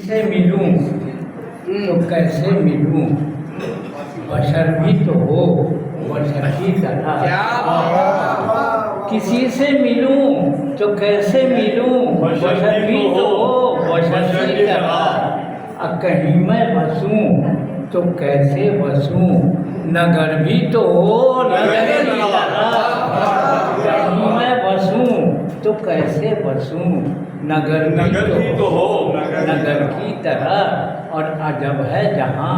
से मिलूं तो कैसे मिलूं, बशर भी तो हो बशर की तरह। किसी से मिलूं तो कैसे मिलूं, बशर भी तो हो बशर की तरह। कहीं मैं बसूं तो कैसे बसूं, नगर भी तो हो नगर की तरह। कहीं मैं बसूं तो कैसे बसूं, नगर भी तो हो नगर की तरह। और अजब है जहाँ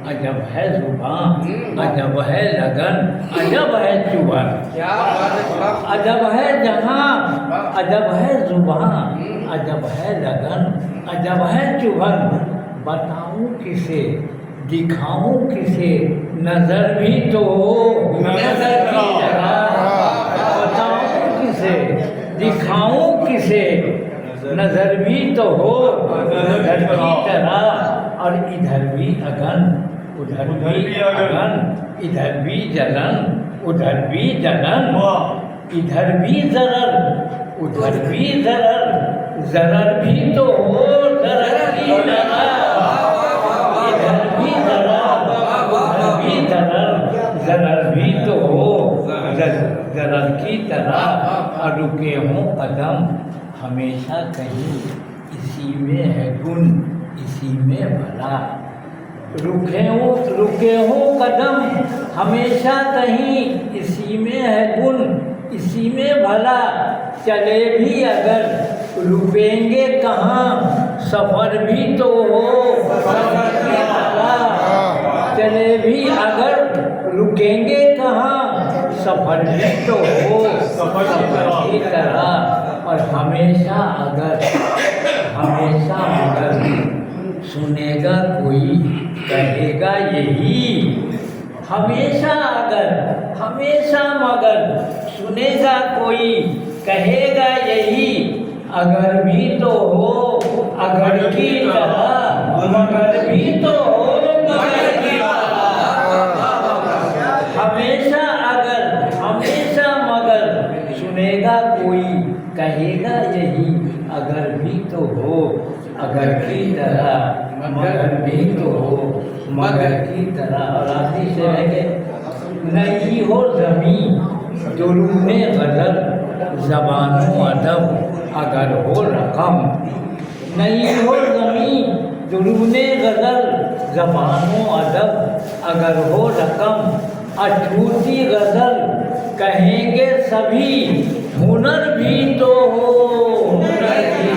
अजब है जुबान, अजब है लगन, अजब है जुबान। अजब है जहाँ अजब है जुबान, अजब है लगन, अजब है चुभन। बताऊं किसे दिखाऊं किसे, नजर भी तो हो नजर की तरह। बताऊं किसे दिखाऊं किसे, नजर भी तो हो नजर की तरह। और इधर भी अगन उधर भी अगन, इधर भी जलन उधर भी जलन। इधर भी जरर उधर भी जरर, जरर भी तो हो जरर की तरह। इधर भी जरर उधर भी जरर, जरर भी तो हो जरर की तरह। और रुके हों कदम हमेशा कहीं, इसी में है गुण इसी में भला। रुके हो कदम हमेशा कहीं, इसी में है गुण इसी में भला। चले भी अगर रुकेंगे कहाँ, सफ़र भी तो हो सफ़र की तरह। चले भी अगर रुकेंगे कहाँ, सफ़र भी तो हो सफ़र की तरह। और हमेशा मगर सुनेगा कोई कहेगा यही। हमेशा मगर सुनेगा कोई कहेगा यही। अगर भी तो हो अगर की तरह, मगर भी तो हो मगर की तरह। हमेशा मगर सुनेगा कोई कहेगा यही। अगर भी तो हो अगर की तरह, मगर भी तो हो मगर की तरह। और आखिरी से है कि नहीं हो ज़मीं जुलूने गज़ल, ज़बानो अदब अगर हो रकम। नहीं हो ज़मीं जुलूने गज़ल, ज़बानो अदब अगर हो रकम। अछूती गज़ल कहेंगे सभी, हुनर भी तो हो हुनर भी।